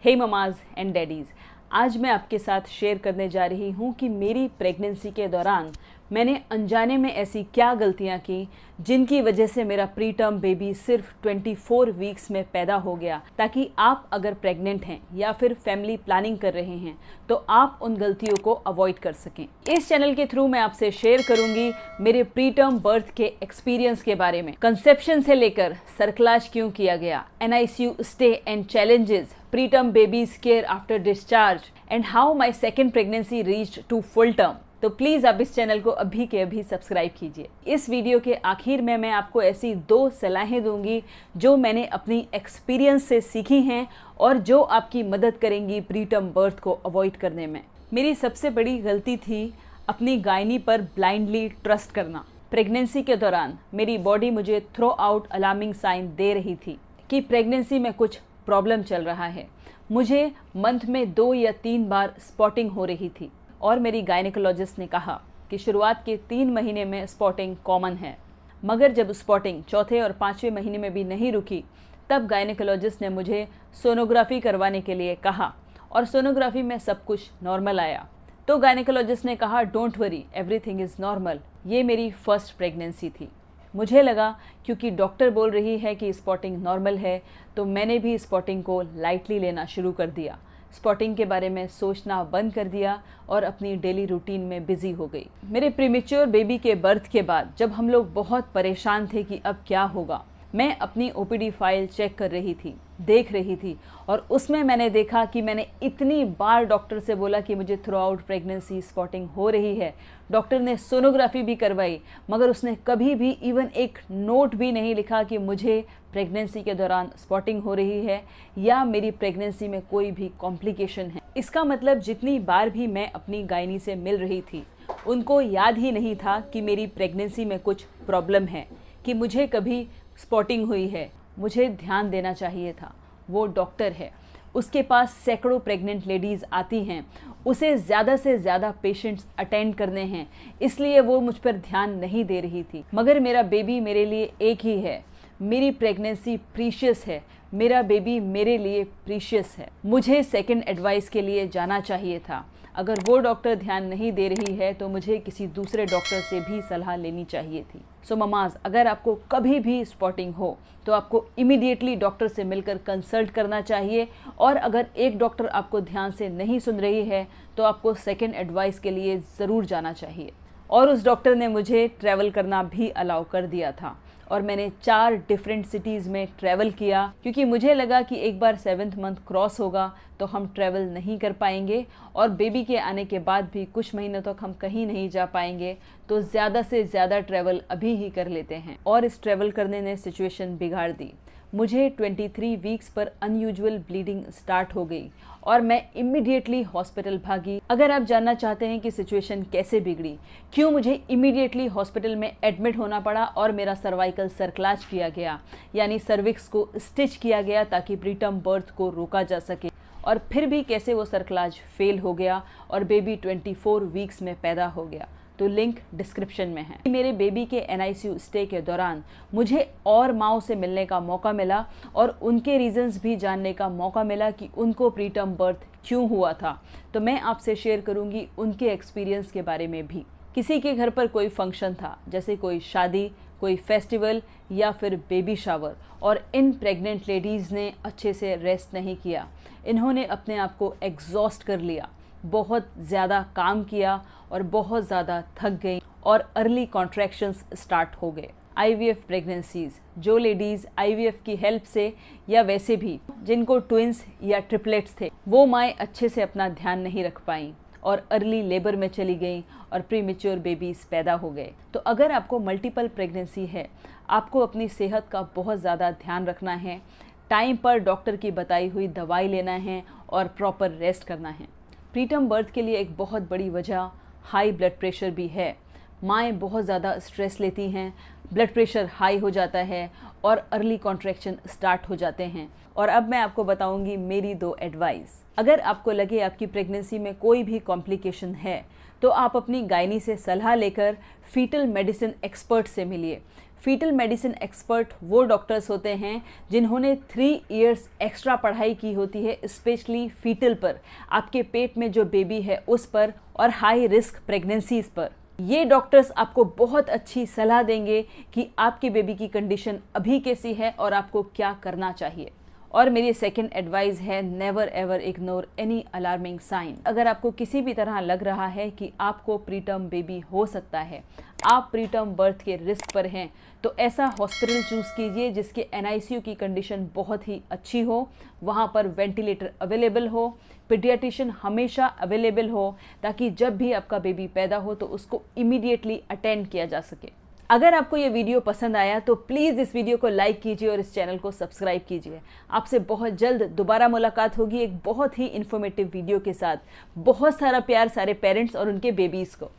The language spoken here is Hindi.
हे ममाज एंड डैडीज़, आज मैं आपके साथ शेयर करने जा रही हूँ कि मेरी प्रेगनेंसी के दौरान मैंने अनजाने में ऐसी क्या गलतियाँ की जिनकी वजह से मेरा प्री टर्म बेबी सिर्फ 24 वीक्स में पैदा हो गया, ताकि आप अगर प्रेग्नेंट हैं या फिर फैमिली प्लानिंग कर रहे हैं तो आप उन गलतियों को अवॉइड कर सकें। इस चैनल के थ्रू मैं आपसे शेयर करूंगी मेरे प्री टर्म बर्थ के एक्सपीरियंस के बारे में, कंसेप्शन से लेकर सर्कलाज क्यों किया गया, NICU stay and challenges, preterm babies care after discharge and how my second pregnancy reached to full term. तो प्लीज़ आप इस चैनल को अभी के अभी सब्सक्राइब कीजिए। इस वीडियो के आखिर में मैं आपको ऐसी 2 सलाहें दूंगी जो मैंने अपनी एक्सपीरियंस से सीखी हैं और जो आपकी मदद करेंगी प्रीटर्म बर्थ को अवॉइड करने में। मेरी सबसे बड़ी गलती थी अपनी गायनी पर ब्लाइंडली ट्रस्ट करना। प्रेगनेंसी के दौरान मेरी बॉडी मुझे थ्रो आउट अलार्मिंग साइन दे रही थी कि प्रेगनेंसी में कुछ प्रॉब्लम चल रहा है। मुझे मंथ में 2 या 3 बार स्पॉटिंग हो रही थी और मेरी गायनेकोलॉजिस्ट ने कहा कि शुरुआत के 3 महीने में स्पॉटिंग कॉमन है, मगर जब स्पॉटिंग चौथे और 5वें महीने में भी नहीं रुकी तब गायनेकोलॉजिस्ट ने मुझे सोनोग्राफी करवाने के लिए कहा और सोनोग्राफी में सब कुछ नॉर्मल आया। तो गायनेकोलॉजिस्ट ने कहा don't worry, everything is normal. ये मेरी फर्स्ट प्रेगनेंसी थी। मुझे लगा क्योंकि डॉक्टर बोल रही है कि स्पॉटिंग नॉर्मल है तो मैंने भी स्पॉटिंग को लाइटली लेना शुरू कर दिया। स्पॉटिंग के बारे में सोचना बंद कर दिया और अपनी डेली रूटीन में बिजी हो गई। मेरे प्रीमेच्योर बेबी के बर्थ के बाद जब हम लोग बहुत परेशान थे कि अब क्या होगा, मैं अपनी OPD फाइल चेक कर रही थी, देख रही थी और उसमें मैंने देखा कि मैंने इतनी बार डॉक्टर से बोला कि मुझे थ्रू आउट प्रेगनेंसी स्पॉटिंग हो रही है। डॉक्टर ने सोनोग्राफी भी करवाई मगर उसने कभी भी इवन एक नोट भी नहीं लिखा कि मुझे प्रेगनेंसी के दौरान स्पॉटिंग हो रही है या मेरी प्रेगनेंसी में कोई भी कॉम्प्लिकेशन है। इसका मतलब जितनी बार भी मैं अपनी गायनी से मिल रही थी उनको याद ही नहीं था कि मेरी प्रेगनेंसी में कुछ प्रॉब्लम है, कि मुझे कभी स्पॉटिंग हुई है। मुझे ध्यान देना चाहिए था। वो डॉक्टर है, उसके पास सैकड़ों प्रेग्नेंट लेडीज़ आती हैं, उसे ज़्यादा से ज़्यादा पेशेंट्स अटेंड करने हैं, इसलिए वो मुझ पर ध्यान नहीं दे रही थी। मगर मेरा बेबी मेरे लिए एक ही है, मेरी प्रेगनेंसी प्रीशियस है, मेरा बेबी मेरे लिए प्रीशियस है। मुझे सेकंड एडवाइस के लिए जाना चाहिए था। अगर वो डॉक्टर ध्यान नहीं दे रही है तो मुझे किसी दूसरे डॉक्टर से भी सलाह लेनी चाहिए थी। सो ममाज, अगर आपको कभी भी स्पॉटिंग हो तो आपको इमीडिएटली डॉक्टर से मिलकर कंसल्ट करना चाहिए और अगर एक डॉक्टर आपको ध्यान से नहीं सुन रही है तो आपको सेकंड एडवाइस के लिए ज़रूर जाना चाहिए। और उस डॉक्टर ने मुझे ट्रैवल करना भी अलाउ कर दिया था और मैंने 4 डिफरेंट सिटीज़ में ट्रैवल किया, क्योंकि मुझे लगा कि एक बार 7th मंथ क्रॉस होगा तो हम ट्रैवल नहीं कर पाएंगे और बेबी के आने के बाद भी कुछ महीनों तक हम कहीं नहीं जा पाएंगे, तो ज़्यादा से ज़्यादा ट्रैवल अभी ही कर लेते हैं। और इस ट्रैवल करने ने सिचुएशन बिगाड़ दी। मुझे 23 वीक्स पर अनयूजुअल ब्लीडिंग स्टार्ट हो गई और मैं इमीडिएटली हॉस्पिटल भागी। अगर आप जानना चाहते हैं कि सिचुएशन कैसे बिगड़ी, क्यों मुझे इमीडिएटली हॉस्पिटल में एडमिट होना पड़ा और मेरा सर्वाइकल सर्कलाज किया गया, यानी सर्विक्स को स्टिच किया गया ताकि प्रीटर्म बर्थ को रोका जा सके, और फिर भी कैसे वो सर्कलाज फेल हो गया और बेबी 24 वीक्स में पैदा हो गया, तो लिंक डिस्क्रिप्शन में है। मेरे बेबी के NICU स्टे के दौरान मुझे और माँओं से मिलने का मौका मिला और उनके रीजंस भी जानने का मौका मिला कि उनको प्रीटर्म बर्थ क्यों हुआ था। तो मैं आपसे शेयर करूंगी उनके एक्सपीरियंस के बारे में भी। किसी के घर पर कोई फंक्शन था, जैसे कोई शादी, कोई फेस्टिवल या फिर बेबी शावर, और इन प्रेग्नेंट लेडीज़ ने अच्छे से रेस्ट नहीं किया। इन्होंने अपने आप को एग्जॉस्ट कर लिया, बहुत ज़्यादा काम किया और बहुत ज़्यादा थक गई और अर्ली कॉन्ट्रैक्शंस स्टार्ट हो गए। IVF प्रेगनेंसीज़, जो लेडीज़ IVF की हेल्प से या वैसे भी जिनको ट्विंस या ट्रिपलेट्स थे, वो माएँ अच्छे से अपना ध्यान नहीं रख पाईं और अर्ली लेबर में चली गई और प्रीमेच्योर बेबीज़ पैदा हो गए। तो अगर आपको मल्टीपल प्रेगनेंसी है, आपको अपनी सेहत का बहुत ज़्यादा ध्यान रखना है, टाइम पर डॉक्टर की बताई हुई दवाई लेना है और प्रॉपर रेस्ट करना है। प्रीटर्म बर्थ के लिए एक बहुत बड़ी वजह हाई ब्लड प्रेशर भी है। माएँ बहुत ज़्यादा स्ट्रेस लेती हैं, ब्लड प्रेशर हाई हो जाता है और अर्ली कॉन्ट्रैक्शन स्टार्ट हो जाते हैं। और अब मैं आपको बताऊंगी मेरी 2 एडवाइस। अगर आपको लगे आपकी प्रेगनेंसी में कोई भी कॉम्प्लिकेशन है तो आप अपनी गायनी से सलाह लेकर फीटल मेडिसिन एक्सपर्ट से मिलिए। फीटल मेडिसिन एक्सपर्ट वो डॉक्टर्स होते हैं जिन्होंने 3 इयर्स एक्स्ट्रा पढ़ाई की होती है, स्पेशली फीटल पर, आपके पेट में जो बेबी है उस पर, और हाई रिस्क प्रेगनेंसीज पर। ये डॉक्टर्स आपको बहुत अच्छी सलाह देंगे कि आपके बेबी की कंडीशन अभी कैसी है और आपको क्या करना चाहिए। और मेरी सेकंड एडवाइस है, never ever ignore any alarming sign. अगर आपको किसी भी तरह लग रहा है कि आपको प्रीटर्म बेबी हो सकता है, आप प्रीटर्म बर्थ के रिस्क पर हैं, तो ऐसा हॉस्पिटल चूज़ कीजिए जिसके NICU की कंडीशन बहुत ही अच्छी हो, वहाँ पर वेंटिलेटर अवेलेबल हो, पीडियाट्रिशियन हमेशा अवेलेबल हो, ताकि जब भी आपका बेबी पैदा हो तो उसको इमीडिएटली अटेंड किया जा सके। अगर आपको ये वीडियो पसंद आया तो प्लीज़ इस वीडियो को लाइक कीजिए और इस चैनल को सब्सक्राइब कीजिए। आपसे बहुत जल्द दोबारा मुलाकात होगी एक बहुत ही इन्फॉर्मेटिव वीडियो के साथ। बहुत सारा प्यार सारे पेरेंट्स और उनके बेबीज़ को।